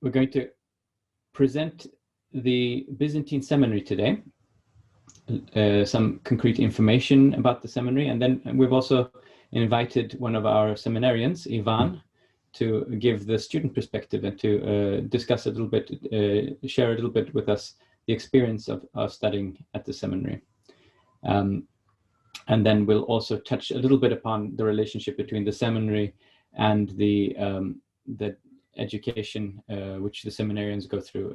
we're going to present the Byzantine seminary today, some concrete information about the seminary, and then we've also invited one of our seminarians, Ivan, to give the student perspective and to discuss a little bit, share a little bit with us the experience of studying at the seminary. And then we'll also touch a little bit upon the relationship between the seminary and the education which the seminarians go through,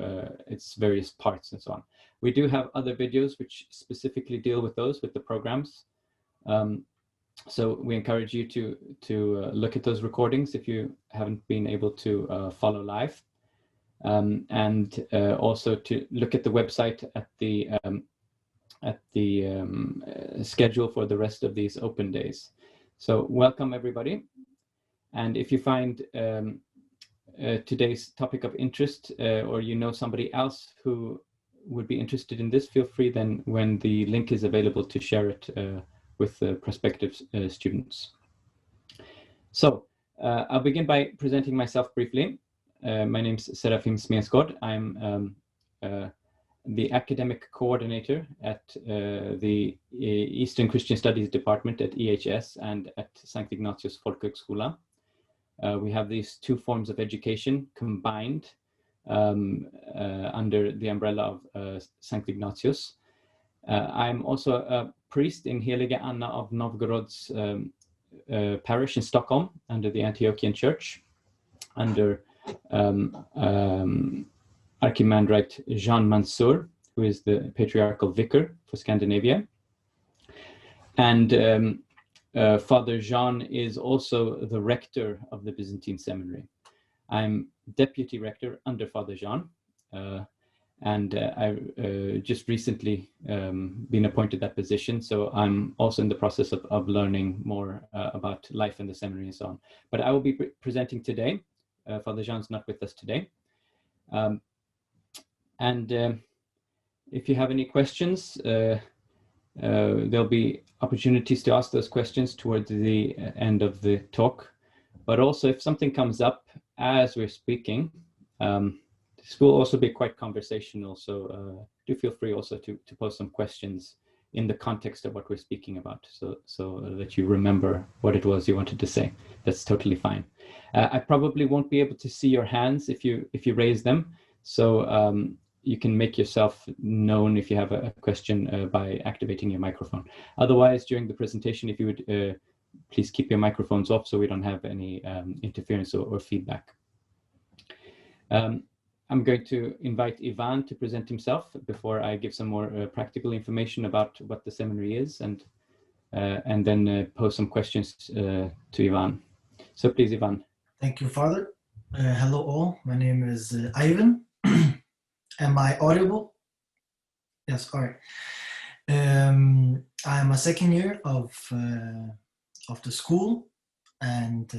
its various parts and so on. We do have other videos which specifically deal with those, with the programs. So we encourage you to look at those recordings if you haven't been able to follow live, and also to look at the website at the schedule for the rest of these open days. So welcome everybody, and if you find today's topic of interest, or you know somebody else who would be interested in this, feel free then when the link is available to share it with the prospective students. So I'll begin by presenting myself briefly. My name is Serafim Smensgård. I'm the academic coordinator at the Eastern Christian Studies Department at EHS and at Sankt Ignatios Folkhögskola. We have these two forms of education combined under the umbrella of Sankt Ignatios. I'm also a priest in Heliga Anna of Novgorod's parish in Stockholm under the Antiochian Church, under Archimandrite Jean Mansour, who is the patriarchal vicar for Scandinavia. And Father Jean is also the rector of the Byzantine Seminary. I'm deputy rector under Father Jean, and I've just recently been appointed that position, so I'm also in the process of learning more about life in the seminary and so on. But I will be presenting today. Father Jean's not with us today. If you have any questions, there'll be opportunities to ask those questions towards the end of the talk. But also, if something comes up as we're speaking, this will also be quite conversational. So do feel free also to post some questions in the context of what we're speaking about, so that you remember what it was you wanted to say. That's totally fine. I probably won't be able to see your hands if you raise them. So you can make yourself known if you have a question by activating your microphone. Otherwise, during the presentation, if you would please keep your microphones off so we don't have any interference or feedback. I'm going to invite Ivan to present himself before I give some more practical information about what the seminary is, and then pose some questions to Ivan. So please, Ivan. Thank you, Father. Hello all, my name is Ivan. Am I audible? Yes, all right. I'm a second year of the school, and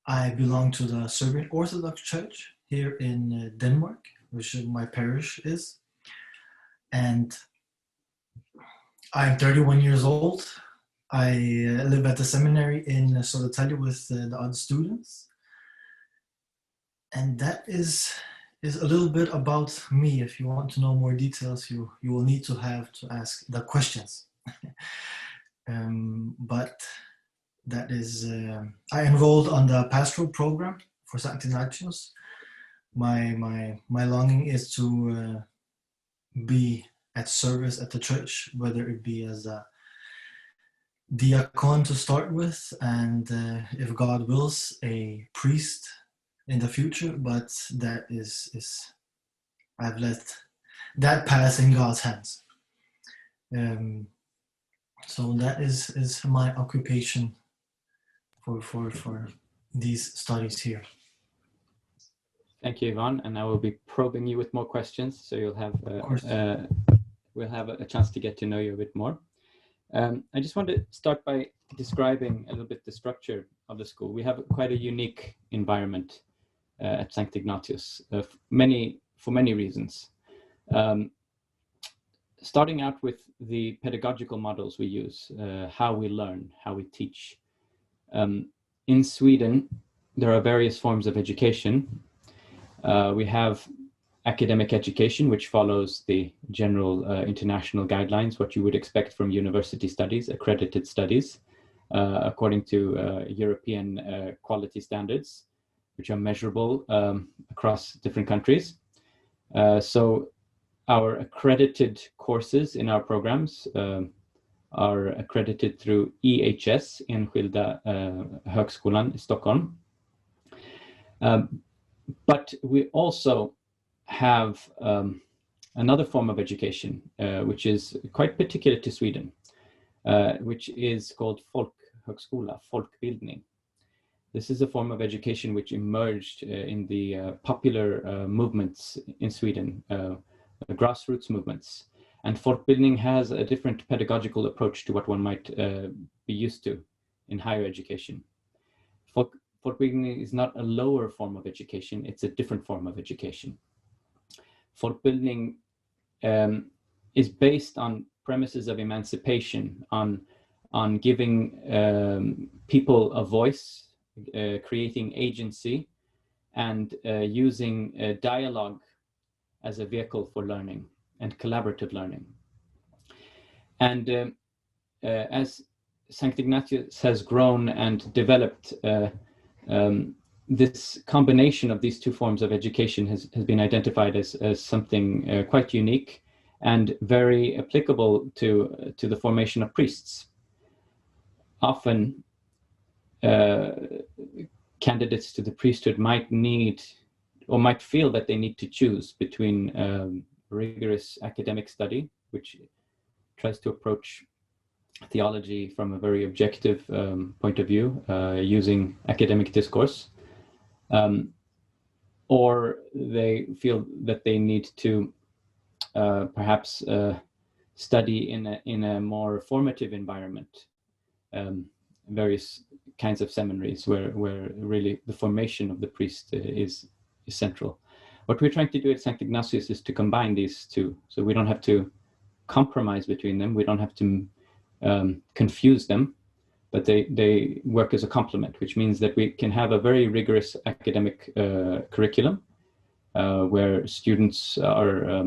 I belong to the Serbian Orthodox Church here in Denmark, which my parish is. And I'm 31 years old. I live at the seminary in Södertälje with the other students. And that is a little bit about me. If you want to know more details, you will need to ask the questions. But that is, I enrolled on the pastoral program for Sankt Ignatios. My longing is to be at service at the church, whether it be as a diakon to start with, and if God wills, a priest in the future. But that is I've let that pass in God's hands. So that is my occupation for these studies here. Thank you, Ivan, and I will be probing you with more questions, so you'll have we'll have a chance to get to know you a bit more. I just want to start by describing a little bit the structure of the school. We have quite a unique environment at Sankt Ignatios for many reasons. Starting out with the pedagogical models we use, how we learn, how we teach. In Sweden, there are various forms of education, We have academic education, which follows the general international guidelines, what you would expect from university studies, accredited studies, according to European quality standards, which are measurable across different countries. So our accredited courses in our programs are accredited through EHS, Enskilda Högskolan i Stockholm. But we also have another form of education, which is quite particular to Sweden, which is called Folkhögskola, folkbildning. This is a form of education which emerged in the popular movements in Sweden, grassroots movements. And folkbildning has a different pedagogical approach to what one might be used to in higher education. Folkbildning is not a lower form of education, it's a different form of education. Folkbildning is based on premises of emancipation, on giving people a voice, creating agency, and using dialogue as a vehicle for learning and collaborative learning. And as Sankt Ignatios has grown and developed, this combination of these two forms of education has been identified as something quite unique and very applicable to the formation of priests. Often, candidates to the priesthood might need or might feel that they need to choose between rigorous academic study, which tries to approach theology from a very objective point of view, using academic discourse, or they feel that they need to perhaps study in a more formative environment, various kinds of seminaries where really the formation of the priest is central. What we're trying to do at Sankt Ignatios is to combine these two, so we don't have to compromise between them, we don't have to confuse them, but they work as a complement, which means that we can have a very rigorous academic curriculum where students are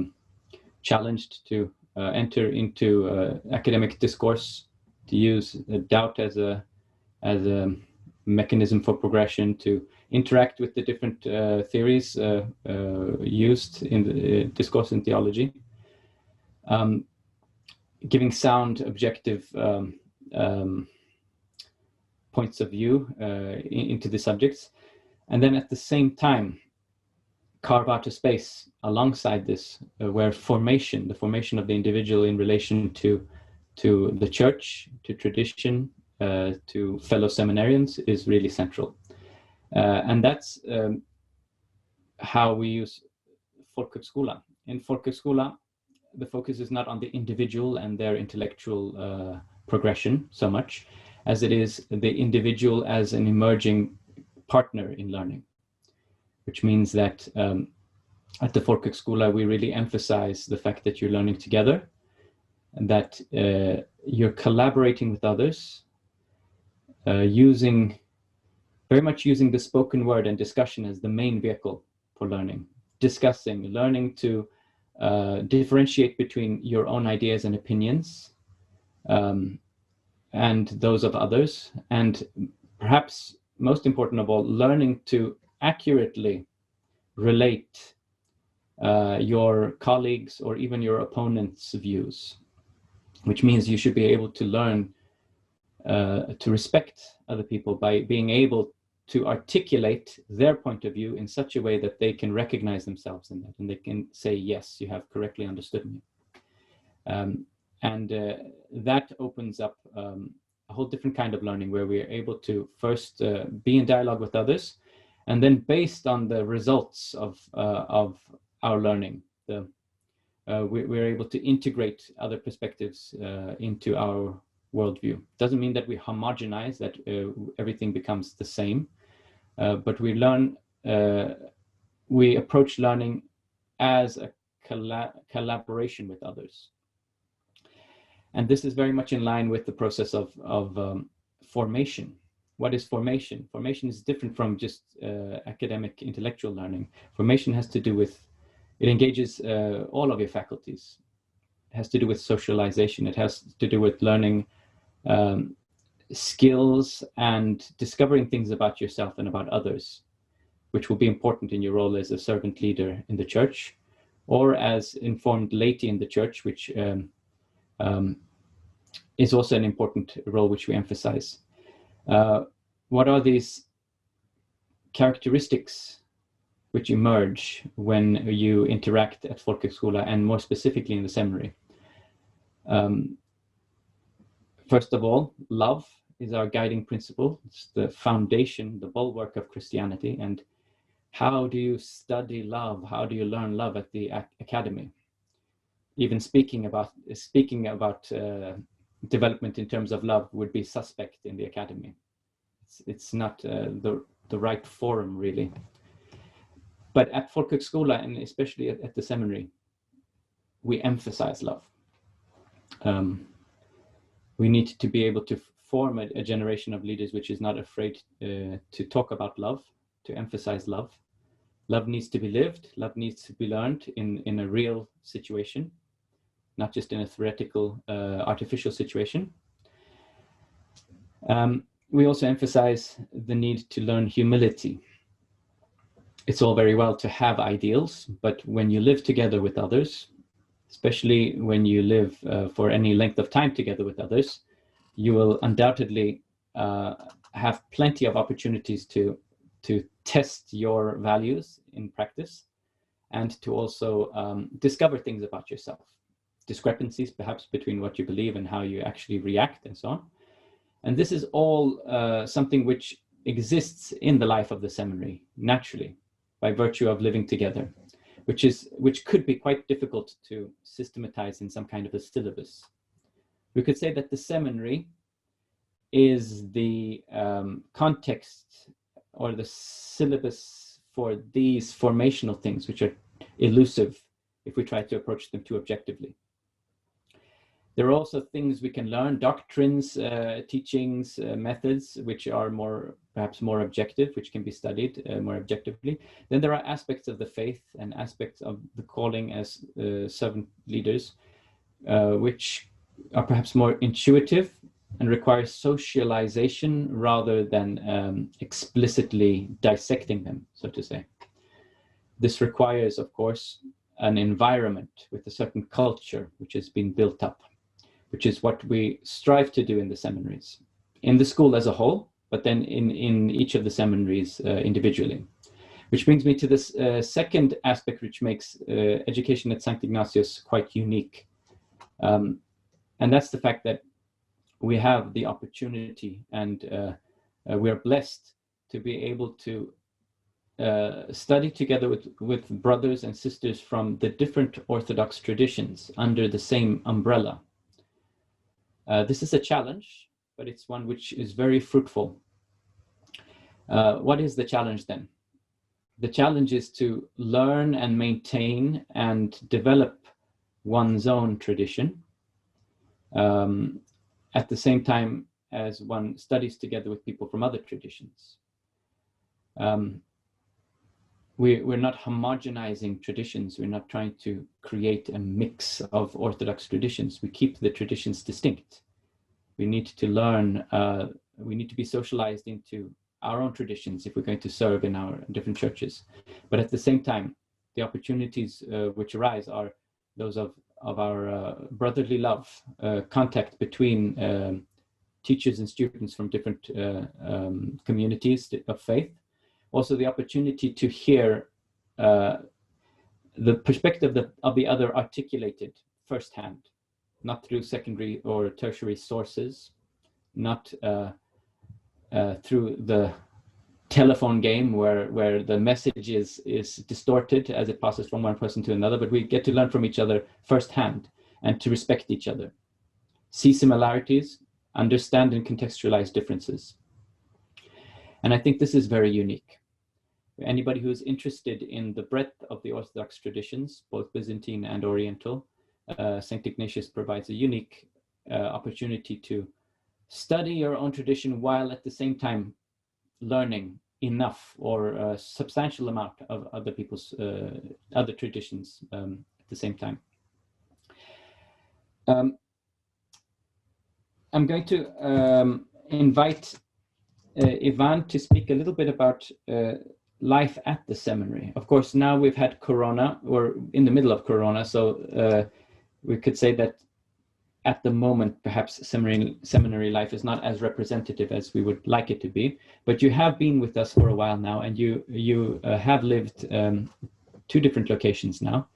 challenged to enter into academic discourse, to use doubt as a mechanism for progression, to interact with the different theories used in the discourse in theology, giving sound, objective points of view into the subjects, and then at the same time carve out a space alongside this where the formation of the individual in relation to the church, to tradition, to fellow seminarians is really central. And that's how we use Folkhögskola. In Folkhögskola, the focus is not on the individual and their intellectual progression so much as it is the individual as an emerging partner in learning, which means that at the Folkhögskola we really emphasize the fact that you're learning together and that you're collaborating with others, very much using the spoken word and discussion as the main vehicle for learning, learning to differentiate between your own ideas and opinions and those of others, and perhaps most important of all, learning to accurately relate your colleagues or even your opponents' views, which means you should be able to learn to respect other people by being able to articulate their point of view in such a way that they can recognize themselves in that and they can say, yes, you have correctly understood me. And that opens up a whole different kind of learning where we are able to first be in dialogue with others, and then based on the results of our learning, we're able to integrate other perspectives into our worldview. Doesn't mean that we homogenize, that everything becomes the same, but we approach learning as a collaboration with others. And this is very much in line with the process of formation, what is formation? Formation is different from just academic intellectual learning. Formation has to do with, it engages all of your faculties. It has to do with socialization. It has to do with learning skills and discovering things about yourself and about others, which will be important in your role as a servant leader in the church, or as informed laity in the church, which is also an important role which we emphasize. What are these characteristics which emerge when you interact at Folkhögskola, and more specifically in the seminary? First of all, love is our guiding principle. It's the foundation, the bulwark of Christianity. And how do you study love? How do you learn love at the academy? Even speaking about development in terms of love would be suspect in the academy. It's not the right forum, really. But at Folkhögskola, and especially at the seminary, we emphasize love. We need to be able to form a generation of leaders which is not afraid to talk about love, to emphasize love. Love needs to be lived. Love needs to be learned in a real situation, not just in a theoretical, artificial situation. We also emphasize the need to learn humility. It's all very well to have ideals, but when you live together with others, especially when you live for any length of time together with others, you will undoubtedly have plenty of opportunities to test your values in practice, and to also discover things about yourself, discrepancies perhaps between what you believe and how you actually react, and so on. And this is all something which exists in the life of the seminary naturally, by virtue of living together, which could be quite difficult to systematize in some kind of a syllabus. We could say that the seminary is the context or the syllabus for these formational things, which are elusive if we try to approach them too objectively. There are also things we can learn, doctrines, teachings, methods, which are perhaps more objective, which can be studied more objectively. Then there are aspects of the faith and aspects of the calling as servant leaders, which are perhaps more intuitive and require socialization rather than explicitly dissecting them, so to say. This requires, of course, an environment with a certain culture which has been built up, which is what we strive to do in the seminaries, in the school as a whole, but then in each of the seminaries individually. Which brings me to this second aspect, which makes education at Sankt Ignatios quite unique. And that's the fact that we have the opportunity, and we are blessed to be able to study together with brothers and sisters from the different Orthodox traditions under the same umbrella. This is a challenge, but it's one which is very fruitful. What is the challenge then? The challenge is to learn and maintain and develop one's own tradition at the same time as one studies together with people from other traditions. We're not homogenizing traditions. We're not trying to create a mix of Orthodox traditions. We keep the traditions distinct. We need to learn, we need to be socialized into our own traditions if we're going to serve in our different churches. But at the same time, the opportunities which arise are those of our brotherly love, contact between teachers and students from different communities of faith. Also the opportunity to hear the perspective of the other articulated firsthand, not through secondary or tertiary sources, not through the telephone game where the message is distorted as it passes from one person to another, but we get to learn from each other firsthand and to respect each other, see similarities, understand and contextualize differences. And I think this is very unique. Anybody who is interested in the breadth of the Orthodox traditions, both Byzantine and Oriental, Sankt Ignatius provides a unique opportunity to study your own tradition while at the same time learning enough or a substantial amount of other people's other traditions at the same time. I'm going to invite Ivan to speak a little bit about life at the seminary. Of course, now we've had Corona, or in the middle of Corona, so we could say that at the moment, perhaps seminary life is not as representative as we would like it to be. But you have been with us for a while now, and you have lived 2 different locations now.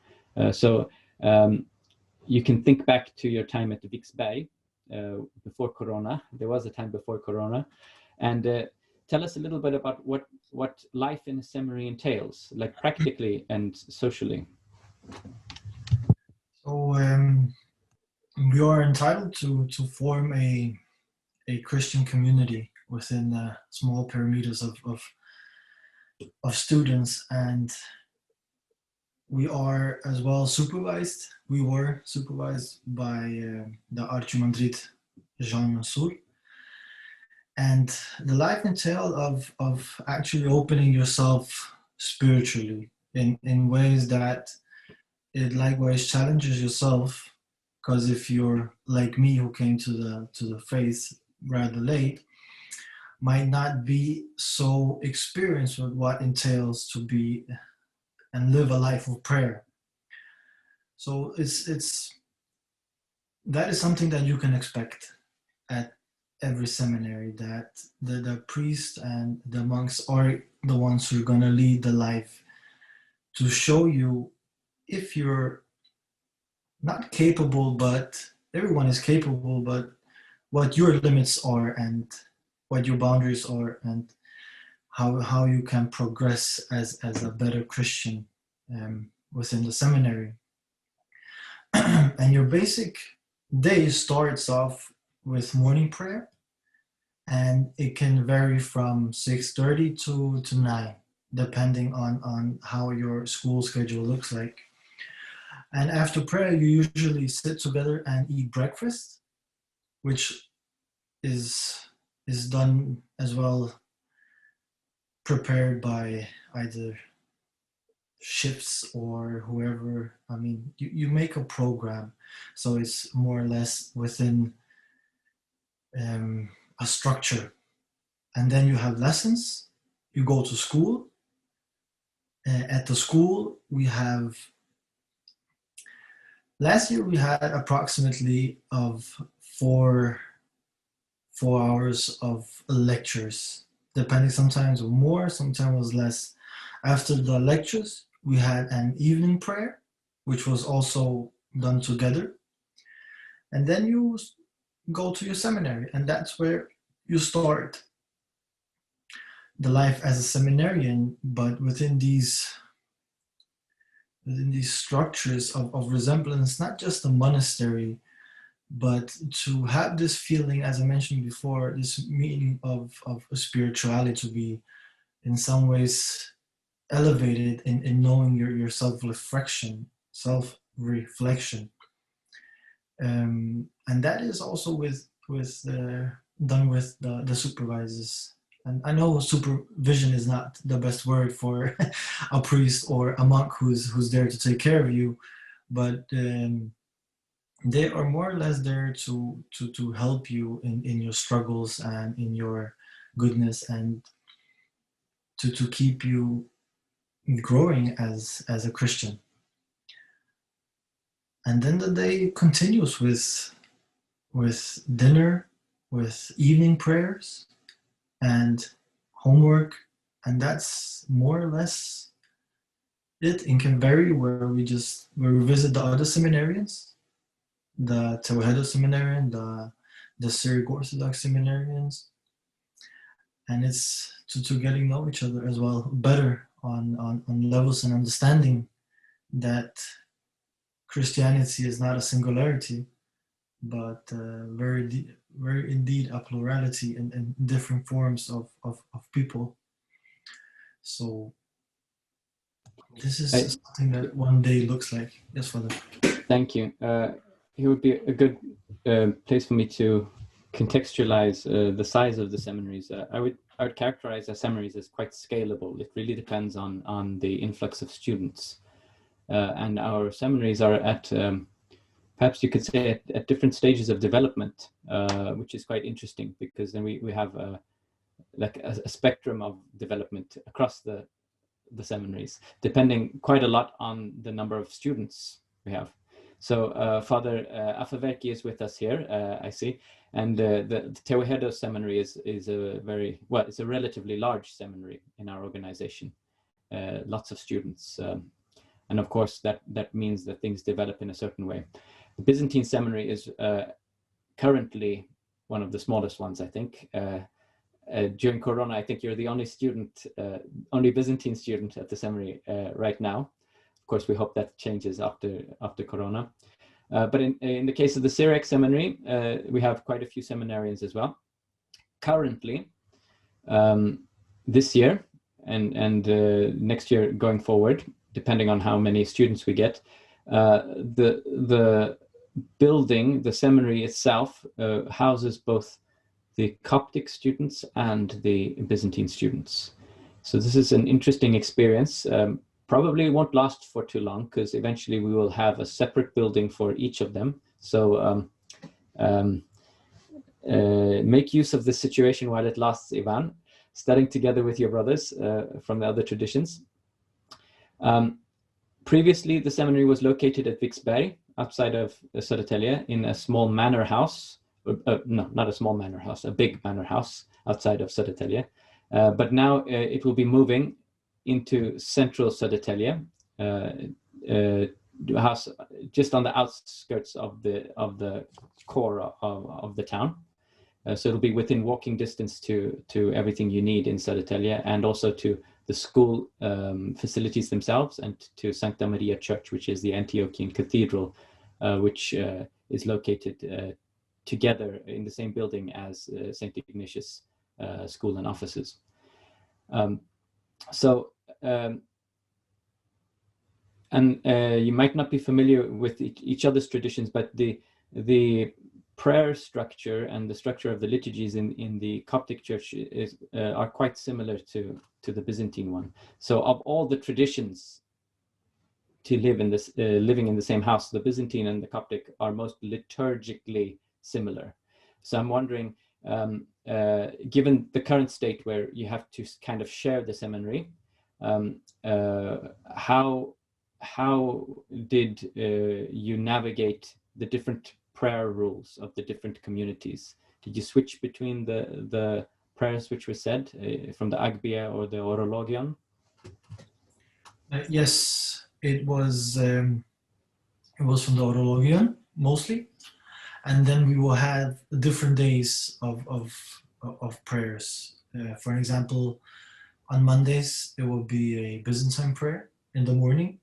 So you can think back to your time at the Viksberg before Corona. There was a time before Corona, and tell us a little bit about what life in a seminary entails, like practically and socially. So we are entitled to form a Christian community within small parameters of students, and we are as well supervised. We were supervised by the Archimandrit Jean Mansour. And the life entailed of actually opening yourself spiritually in ways that it likewise challenges yourself, because if you're like me, who came to the faith rather late, might not be so experienced with what entails to be and live a life of prayer. So that is something that you can expect at every seminary, that the priest and the monks are the ones who are going to lead the life, to show you if you're not capable, but everyone is capable, but what your limits are and what your boundaries are, and how you can progress as a better Christian within the seminary. And your basic day starts off with morning prayer, and it can vary from 6:30 to 9, depending on how your school schedule looks like. And after prayer, you usually sit together and eat breakfast, which is done as well, prepared by either shifts or whoever. I mean, you make a program, so it's more or less within a structure. And then you have lessons, you go to school. At the school, we have, last year we had approximately of 4 hours of lectures, depending, sometimes more, sometimes was less. After the lectures, we had an evening prayer, which was also done together. And then you go to your seminary, and that's where you start the life as a seminarian. But within these structures of resemblance, not just a monastery, but to have this feeling, as I mentioned before, this meaning of spirituality, to be in some ways elevated in knowing your self-reflection. And that is also done with the supervisors. And I know supervision is not the best word for a priest or a monk who's there to take care of you, but they are more or less there to help you in your struggles and in your goodness, and to keep you growing as a Christian. And then the day continues with dinner, with evening prayers and homework, and that's more or less it. It can vary where we visit the other seminarians, the Tewahedo seminarian, the Syriac Orthodox seminarians, and it's to getting to know each other as well better on levels, and understanding that Christianity is not a singularity, but very indeed a plurality in different forms of people. So this is something that one day looks like. Yes, Father. Thank you. It would be a good place for me to contextualize the size of the seminaries, I would characterize our seminaries as quite scalable. It really depends on the influx of students. And our seminaries are at, perhaps you could say, at different stages of development, which is quite interesting, because then we have like a spectrum of development across the seminaries, depending quite a lot on the number of students we have. So Father Afaverki is with us here, I see, and the Tewahedo Seminary is a very, well, it's a relatively large seminary in our organization, lots of students, and of course that means that things develop in a certain way. The Byzantine Seminary is currently one of the smallest ones, I think. During Corona, I think you're the only student, only Byzantine student at the seminary right now. Of course, we hope that changes after Corona. But in the case of the Syriac Seminary, we have quite a few seminarians as well. Currently, this year and next year going forward, depending on how many students we get, the building, the seminary itself, houses both the Coptic students and the Byzantine students. So this is an interesting experience. Probably won't last for too long, because eventually we will have a separate building for each of them. So make use of this situation while it lasts, Ivan, studying together with your brothers from the other traditions. Previously, the seminary was located at Viksberg, outside of Södertälje, in a small manor house. No, not a small manor house, a big manor house outside of Södertälje. But now it will be moving into central Södertälje, house just on the outskirts of the core of the town. So it'll be within walking distance to everything you need in Södertälje, and also to the school facilities themselves, and to Sankta Maria Church, which is the Antiochian cathedral, which is located together in the same building as Sankt Ignatios School and offices. You might not be familiar with each other's traditions, but the prayer structure and the structure of the liturgies in the Coptic Church are quite similar to the Byzantine one. So of all the traditions to live in this, living in the same house, the Byzantine and the Coptic are most liturgically similar. So I'm wondering, given the current state where you have to kind of share the seminary, how did you navigate the different prayer rules of the different communities? Did you switch between the prayers which were said from the Agbia or the Orologion? Yes, it was from the Orologion mostly, and then we will have different days of prayers. For example, on Mondays it will be a Byzantine prayer in the morning,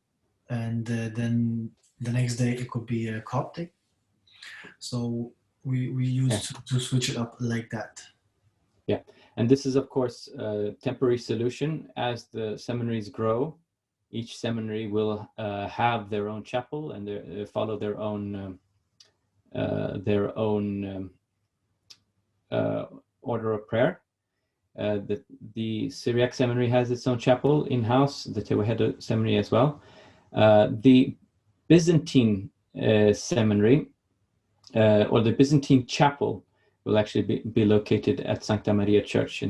and then the next day it could be a Coptic. So we used to switch it up like that. Yeah, and this is of course a temporary solution. As the seminaries grow, each seminary will have their own chapel and follow their own order of prayer. The Syriac Seminary has its own chapel in-house, the Tewahedo Seminary as well. The Byzantine Seminary, or the Byzantine Chapel, will actually be located at Sankta Maria Church.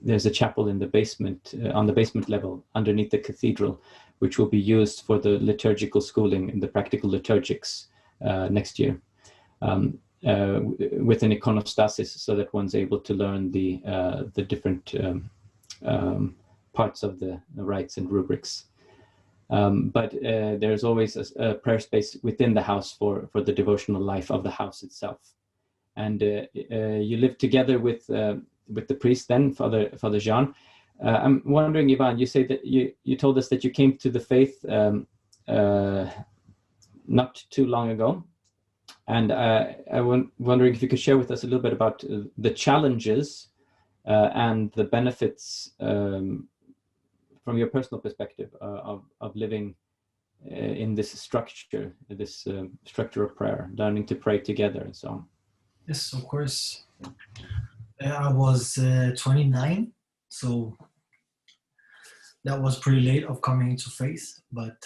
There's a chapel in the basement, on the basement level, underneath the cathedral, which will be used for the liturgical schooling and the practical liturgics next year, with an iconostasis, so that one's able to learn the different parts of the rites and rubrics. But there's always a prayer space within the house for the devotional life of the house itself. And you live together with the priest then, Father Jean. I'm wondering, Ivan, you say that you told us that you came to the faith not too long ago. And I'm wondering if you could share with us a little bit about the challenges and the benefits from your personal perspective of living in this structure, structure of prayer, learning to pray together and so on? Yes, of course. I was 29, so that was pretty late of coming to faith, but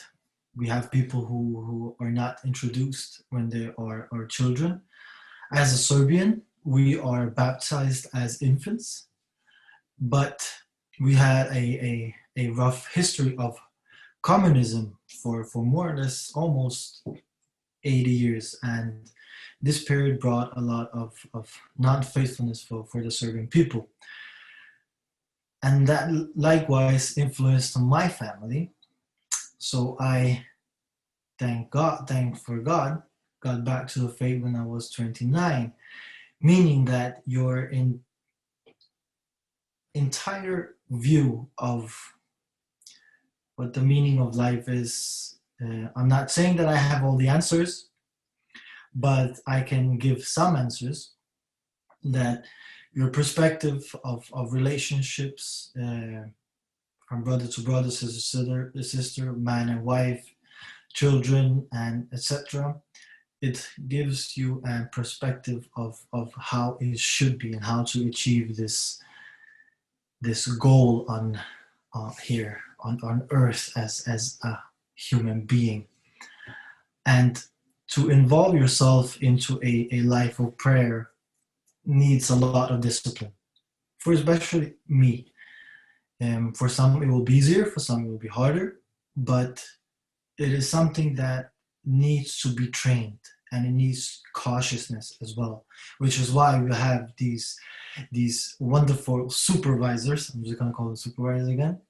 we have people who are not introduced when they are children. As a Serbian, we are baptized as infants, but we had a rough history of communism for more or less almost 80 years, and this period brought a lot of non-faithfulness for the Serbian people. And that likewise influenced my family. So I, thank God, got back to the faith when I was 29, meaning that your entire view of what the meaning of life is. I'm not saying that I have all the answers, but I can give some answers. That your perspective of relationships, from brother to brother, sister to sister, man and wife, children, and etc. It gives you a perspective of how it should be and how to achieve this goal on here on earth as a human being. And to involve yourself into a life of prayer needs a lot of discipline, for especially me. For some it will be easier, for some it will be harder, but it is something that needs to be trained, and it needs cautiousness as well, which is why we have these wonderful supervisors, I'm just going to call them supervisors again,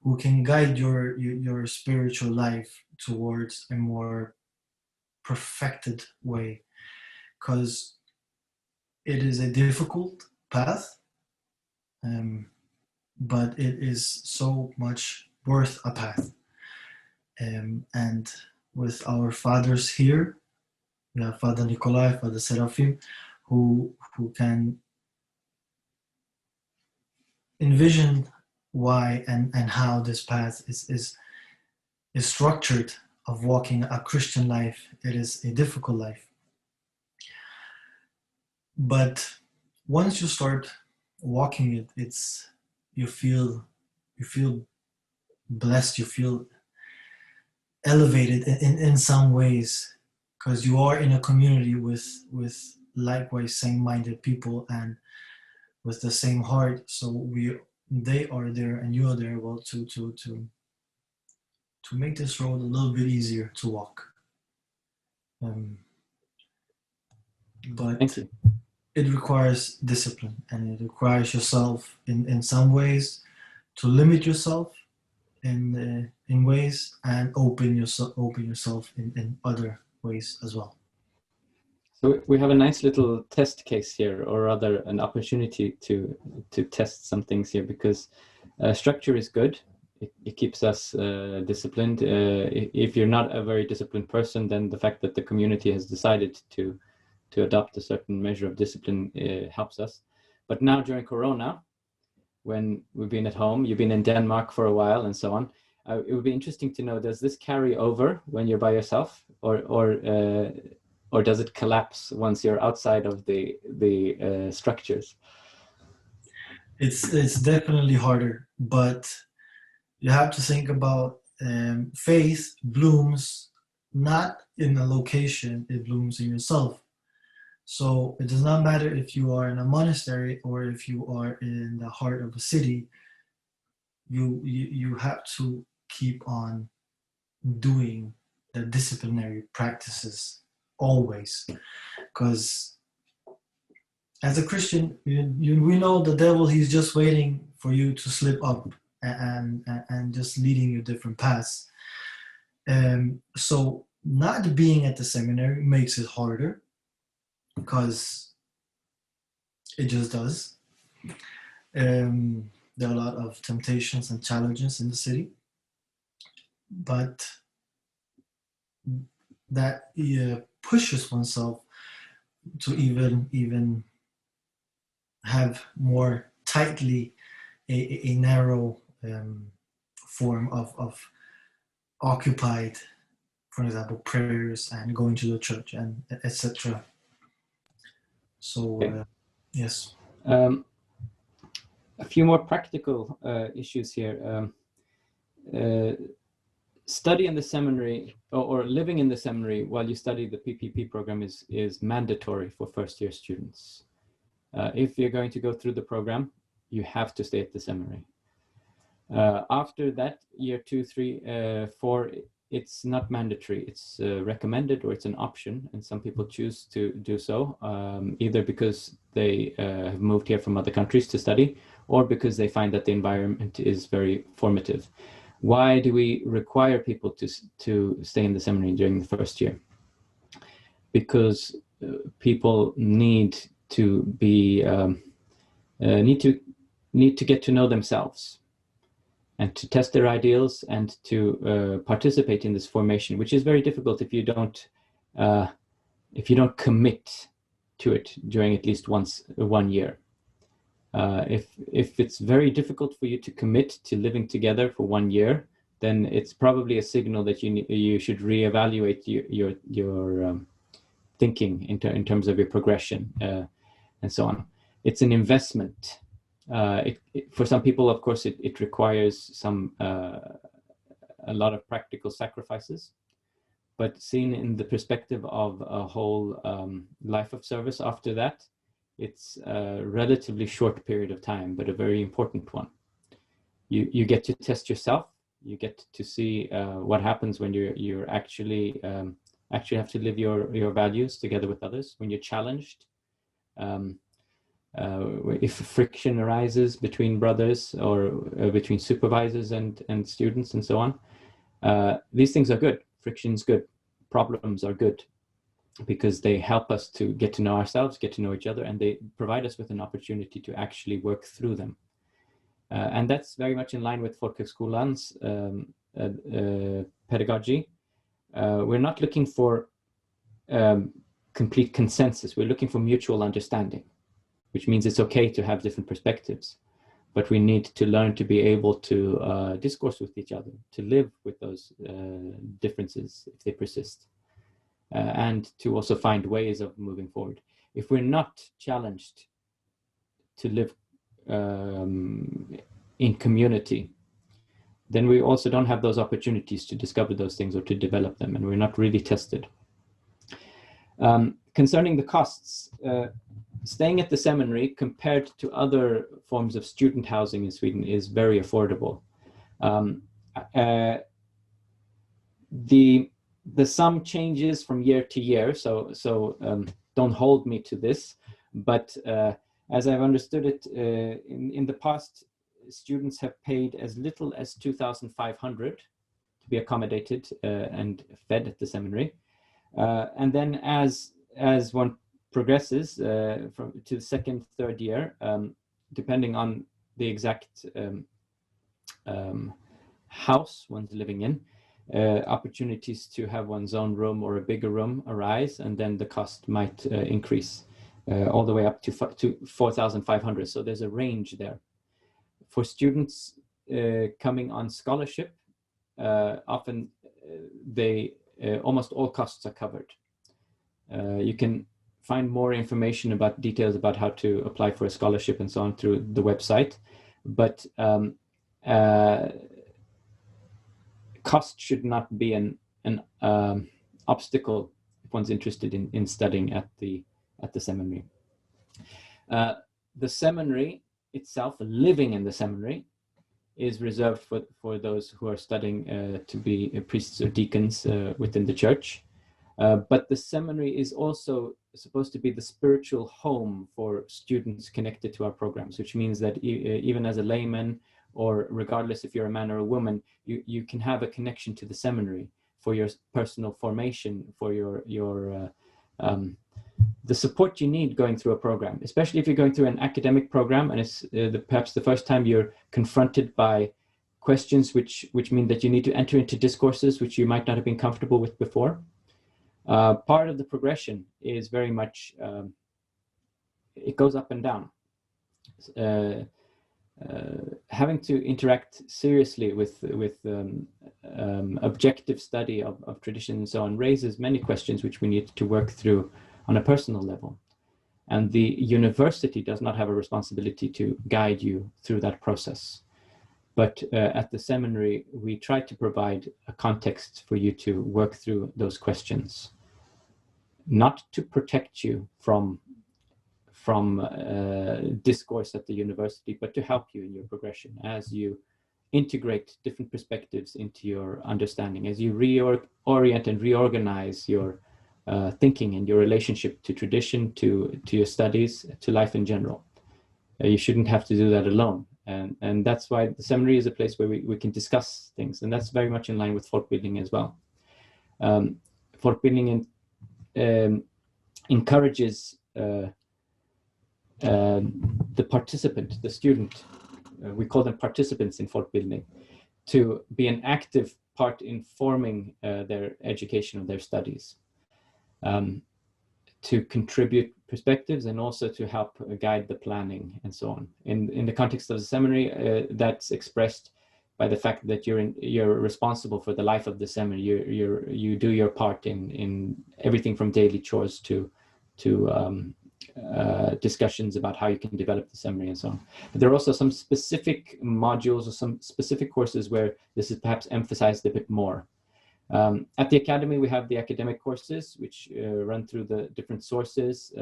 who can guide your spiritual life towards a more perfected way, because it is a difficult path, but it is so much worth a path. And with our fathers here, we have Father Nikolai, Father Serafim, who can envision why and how this path is structured of walking a Christian life. It is a difficult life. But once you start walking it, you feel blessed, you feel elevated in some ways, because you are in a community with likewise same-minded people and with the same heart. So they are there and you are there, well, to make this road a little bit easier to walk. But Thank you. It requires discipline, and it requires yourself in some ways to limit yourself in ways, and open yourself in other ways as well. So we have a nice little test case here, or rather an opportunity to test some things here, because structure is good. It keeps us disciplined. If you're not a very disciplined person, then the fact that the community has decided to adopt a certain measure of discipline helps us. But now during Corona, when we've been at home, you've been in Denmark for a while and so on, it would be interesting to know, does this carry over when you're by yourself, or does it collapse once you're outside of the structures? It's definitely harder, but you have to think about faith blooms not in a location, it blooms in yourself. So it does not matter if you are in a monastery or if you are in the heart of a city. You have to keep on doing the disciplinary practices always, because as a Christian, we know the devil, he's just waiting for you to slip up and just leading you different paths. So not being at the seminary makes it harder, because it just does. There are a lot of temptations and challenges in the city, but that pushes oneself to even have more tightly a narrow form of occupied, for example, prayers and going to the church and etc. So Okay. yes. A few more practical issues here. Study in the seminary or living in the seminary while you study the PPP program is mandatory for first-year students. If you're going to go through the program, you have to stay at the seminary. After that, year 2, 3, 4, it's not mandatory. It's recommended, or it's an option, and some people choose to do so, either because they have moved here from other countries to study, or because they find that the environment is very formative. Why do we require people to stay in the seminary during the first year? Because people need to be need to get to know themselves, and to test their ideals, and to participate in this formation, which is very difficult if you don't commit to it during at least 1 year. If it's very difficult for you to commit to living together for 1 year, then it's probably a signal that you should reevaluate your thinking in terms of your progression and so on. It's an investment. For some people, of course, it requires a lot of practical sacrifices, but seen in the perspective of a whole life of service after that, it's a relatively short period of time, but a very important one. You get to test yourself. You get to see what happens when you're actually have to live your values together with others, when you're challenged. If friction arises between brothers, or between supervisors and students and so on, these things are good. Friction's good. Problems are good, because they help us to get to know ourselves, get to know each other, and they provide us with an opportunity to actually work through them. And that's very much in line with Folkhögskolans pedagogy. We're not looking for complete consensus. We're looking for mutual understanding, which means it's okay to have different perspectives, but we need to learn to be able to discourse with each other, to live with those differences if they persist, and to also find ways of moving forward. If we're not challenged to live in community, then we also don't have those opportunities to discover those things or to develop them, and we're not really tested. Concerning the costs, staying at the seminary compared to other forms of student housing in Sweden is very affordable. The sum changes from year to year, so don't hold me to this, but as I've understood it, in the past, students have paid as little as 2,500 to be accommodated and fed at the seminary, and then as one progresses to the second, third year, depending on the exact house one's living in, opportunities to have one's own room or a bigger room arise, and then the cost might increase all the way up to 4,500. So there's a range there. For students coming on scholarship, often almost all costs are covered. You can find more information about details about how to apply for a scholarship and so on through the website, but cost should not be an obstacle if one's interested in studying at the seminary. The seminary itself, living in the seminary, is reserved for those who are studying to be priests or deacons within the church. But the seminary is also supposed to be the spiritual home for students connected to our programs, which means that even as a layman, or regardless if you're a man or a woman, you can have a connection to the seminary for your personal formation, for your the support you need going through a program, especially if you're going through an academic program and it's perhaps the first time you're confronted by questions which mean that you need to enter into discourses which you might not have been comfortable with before. Part of the progression is very much, it goes up and down. having to interact seriously with objective study of tradition and so on raises many questions which we need to work through on a personal level. And the university does not have a responsibility to guide you through that process. But at the seminary, we try to provide a context for you to work through those questions, not to protect you from discourse at the university, but to help you in your progression as you integrate different perspectives into your understanding, as you reorient and reorganize your thinking and your relationship to tradition, to your studies, to life in general. You shouldn't have to do that alone. And that's why the seminary is a place where we can discuss things. And that's very much in line with folkbildning as well. Folkbildning encourages the participant, the student, we call them participants in folkbildning, to be an active part in forming their education or their studies, to contribute perspectives and also to help guide the planning and so on. In the context of the seminary, that's expressed by the fact that you're responsible for the life of the seminary. You do your part in everything from daily chores to discussions about how you can develop the seminary and so on. But there are also some specific modules or some specific courses where this is perhaps emphasized a bit more. At the academy, we have the academic courses, which run through the different sources.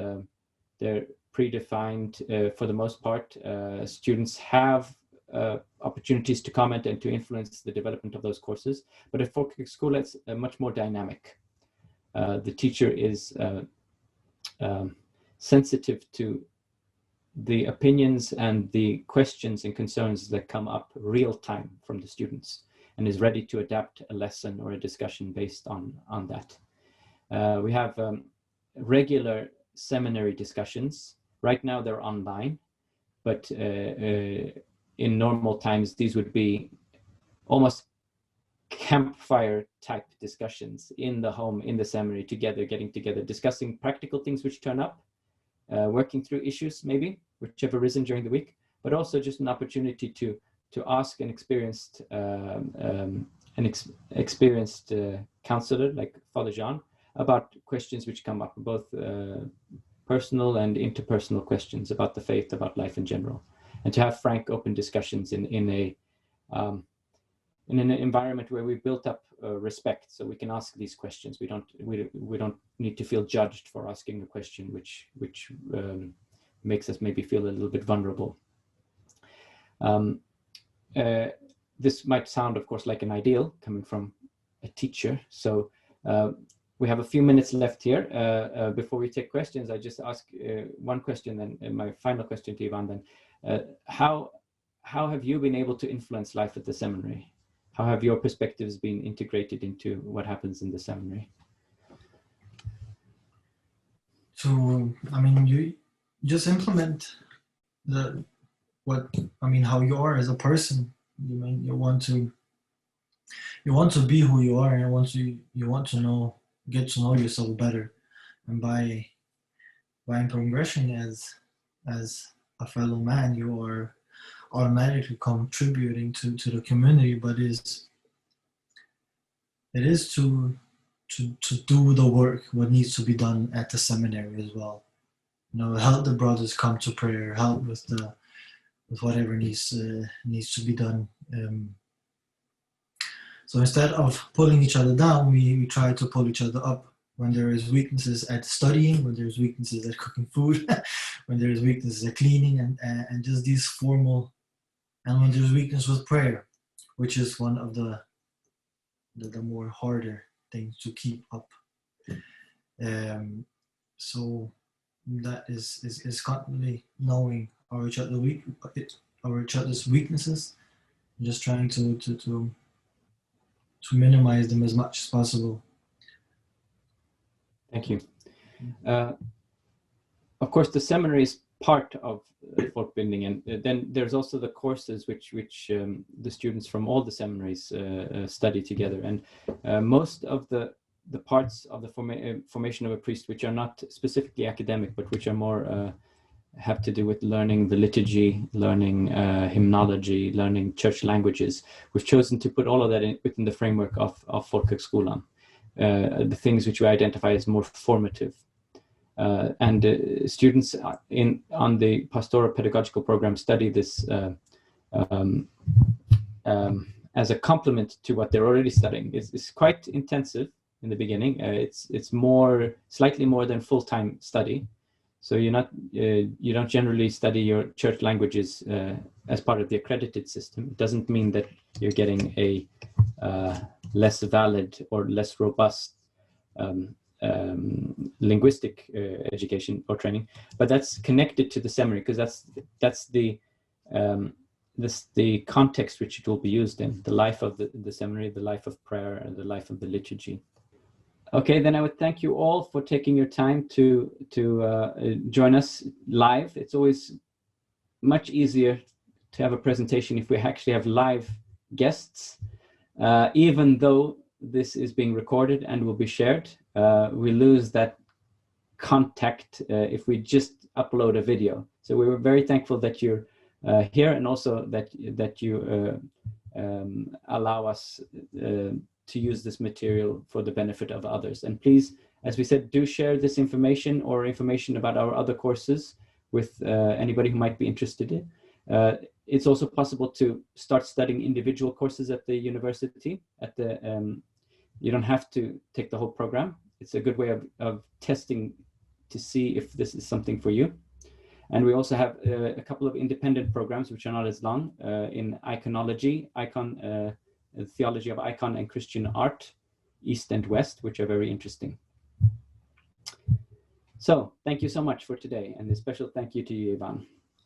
They're predefined for the most part. Students have opportunities to comment and to influence the development of those courses. But at Folkhögskola, it's much more dynamic. The teacher is sensitive to the opinions and the questions and concerns that come up real time from the students, and is ready to adapt a lesson or a discussion based on that. We have regular seminary discussions. Right now they're online, but in normal times these would be almost campfire type discussions in the home, in the seminary, together, getting together, discussing practical things which turn up, working through issues maybe which have arisen during the week, but also just an opportunity to ask an experienced counselor like Father Jean about questions which come up, both personal and interpersonal questions about the faith, about life in general, and to have frank, open discussions in an environment where we built up respect, so we can ask these questions. We don't need to feel judged for asking a question which makes us maybe feel a little bit vulnerable. This might sound, of course, like an ideal coming from a teacher. So we have a few minutes left here. Before we take questions, I just ask one question, then my final question to Ivan. Then, how have you been able to influence life at the seminary? How have your perspectives been integrated into what happens in the seminary? So, I mean, you just implement how you are as a person. You want to be who you are, and you want to get to know yourself better, and by progression as a fellow man, you are automatically contributing to the community. But it is to do the work what needs to be done at the seminary as well. Help the brothers come to prayer, help with whatever needs to be done. So instead of pulling each other down, we try to pull each other up. When there is weaknesses at studying, when there's weaknesses at cooking food, when there's weaknesses at cleaning, and just these formal, and when there's weakness with prayer, which is one of the more harder things to keep up. So that is constantly knowing our each other's weaknesses, and just trying to minimize them as much as possible. Thank you. Of course, the seminary is part of folkbildning, and then there's also the courses which the students from all the seminaries study together. And most of the parts of the formation of a priest which are not specifically academic, but which are more have to do with learning the liturgy, learning hymnology, learning church languages. We've chosen to put all of that within the framework of Folkhögskola, the things which we identify as more formative. Students on the Pastoral-pedagogical program study this as a complement to what they're already studying. It's quite intensive in the beginning. It's slightly more than full-time study. So you don't generally study your church languages as part of the accredited system. It doesn't mean that you're getting a less valid or less robust linguistic education or training, but that's connected to the seminary, because that's the context which it will be used in, the life of the seminary, the life of prayer, and the life of the liturgy. Okay, then I would thank you all for taking your time to join us live. It's always much easier to have a presentation if we actually have live guests, even though this is being recorded and will be shared. We lose that contact if we just upload a video. So we were very thankful that you're here, and also that you allow us to use this material for the benefit of others. And please, as we said, do share this information or information about our other courses with anybody who might be interested in. It's also possible to start studying individual courses at the university. You don't have to take the whole program. It's a good way of testing to see if this is something for you. And we also have a couple of independent programs which are not as long in iconology, theology of icon and Christian art, East and West, which are very interesting. So thank you so much for today, and a special thank you to you, Ivan.